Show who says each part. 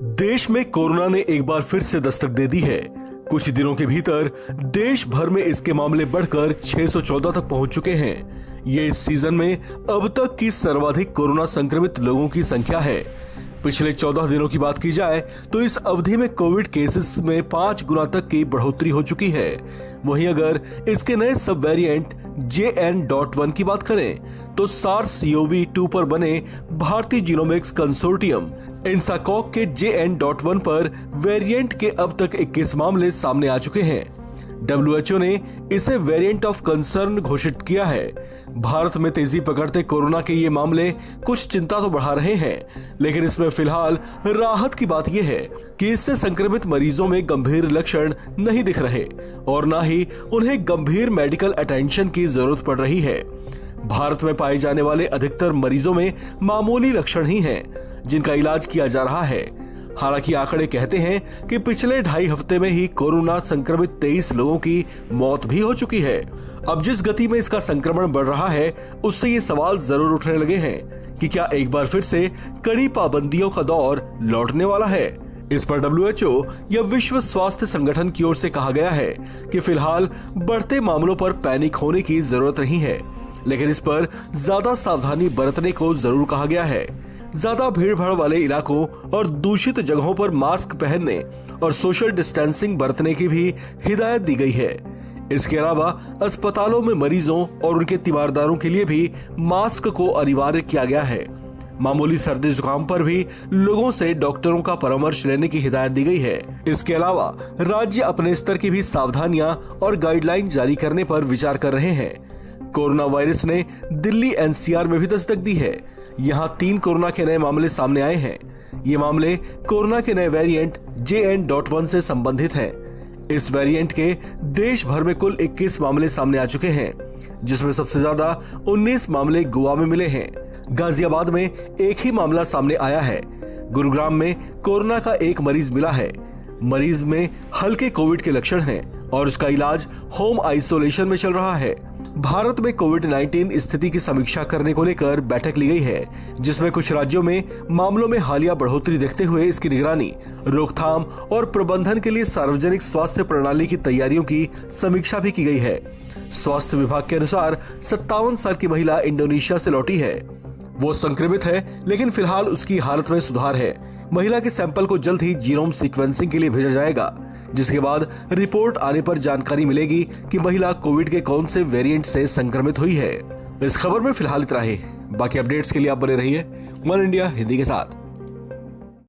Speaker 1: देश में कोरोना ने एक बार फिर से दस्तक दे दी है। कुछ ही दिनों के भीतर देश भर में इसके मामले बढ़कर 614 तक पहुंच चुके हैं। ये इस सीजन में अब तक की सर्वाधिक कोरोना संक्रमित लोगों की संख्या है। पिछले 14 दिनों की बात की जाए तो इस अवधि में कोविड केसेस में 5 गुना तक की बढ़ोतरी हो चुकी है। वहीं अगर इसके नए सब वेरिएंट JN.1 की बात करें तो SARS-CoV-2 पर बने भारतीय जीनोमिक्स कंसोर्टियम इंसाकॉक के JN.1 पर वेरिएंट के अब तक 21 मामले सामने आ चुके हैं। WHO ने इसे वेरिएंट ऑफ कंसर्न घोषित किया है। भारत में तेजी पकड़ते कोरोना के ये मामले कुछ चिंता तो बढ़ा रहे हैं, लेकिन इसमें फिलहाल राहत की बात यह है कि इससे संक्रमित मरीजों में गंभीर लक्षण नहीं दिख रहे और न ही उन्हें गंभीर मेडिकल अटेंशन की जरूरत पड़ रही है। भारत में पाए जाने वाले अधिकतर मरीजों में मामूली लक्षण ही हैं, जिनका इलाज किया जा रहा है। हालांकि आंकड़े कहते हैं कि पिछले 2.5 हफ्ते में ही कोरोना संक्रमित 23 लोगों की मौत भी हो चुकी है। अब जिस गति में इसका संक्रमण बढ़ रहा है, उससे ये सवाल जरूर उठने लगे हैं कि क्या एक बार फिर से कड़ी पाबंदियों का दौर लौटने वाला है। इस पर WHO या विश्व स्वास्थ्य संगठन की ओर से कहा गया है कि फिलहाल बढ़ते मामलों पर पैनिक होने की जरूरत नहीं है, लेकिन इस पर ज्यादा सावधानी बरतने को जरूर कहा गया है। ज्यादा भीड़ भाड़ वाले इलाकों और दूषित जगहों पर मास्क पहनने और सोशल डिस्टेंसिंग बरतने की भी हिदायत दी गई है। इसके अलावा अस्पतालों में मरीजों और उनके तीमारदारों के लिए भी मास्क को अनिवार्य किया गया है। मामूली सर्दी जुकाम पर भी लोगों से डॉक्टरों का परामर्श लेने की हिदायत दी गई है। इसके अलावा राज्य अपने स्तर की भी सावधानियां और गाइडलाइन जारी करने पर विचार कर रहे हैं। कोरोना वायरस ने दिल्ली NCR में भी दस्तक दी है। यहाँ 3 कोरोना के नए मामले सामने आए हैं। ये मामले कोरोना के नए वेरिएंट JN.1 से संबंधित हैं। इस वेरिएंट के देश भर में कुल 21 मामले सामने आ चुके हैं, जिसमें सबसे ज्यादा 19 मामले गोवा में मिले हैं। गाजियाबाद में एक ही मामला सामने आया है। गुरुग्राम में कोरोना का एक मरीज मिला है। मरीज में हल्के कोविड के लक्षण हैं और उसका इलाज होम आइसोलेशन में चल रहा है। भारत में कोविड-19 स्थिति की समीक्षा करने को लेकर बैठक ली गई है, जिसमें कुछ राज्यों में मामलों में हालिया बढ़ोतरी देखते हुए इसकी निगरानी, रोकथाम और प्रबंधन के लिए सार्वजनिक स्वास्थ्य प्रणाली की तैयारियों की समीक्षा भी की गई है। स्वास्थ्य विभाग के अनुसार 57 साल की महिला इंडोनेशिया से लौटी है। वो संक्रमित है, लेकिन फिलहाल उसकी हालत में सुधार है। महिला के सैंपल को जल्द ही जीनोम सीक्वेंसिंग के लिए भेजा जाएगा, जिसके बाद रिपोर्ट आने पर जानकारी मिलेगी कि महिला कोविड के कौन से वेरिएंट से संक्रमित हुई है। इस खबर में फिलहाल इतना ही। बाकी अपडेट्स के लिए आप बने रहिए वन इंडिया हिंदी के साथ।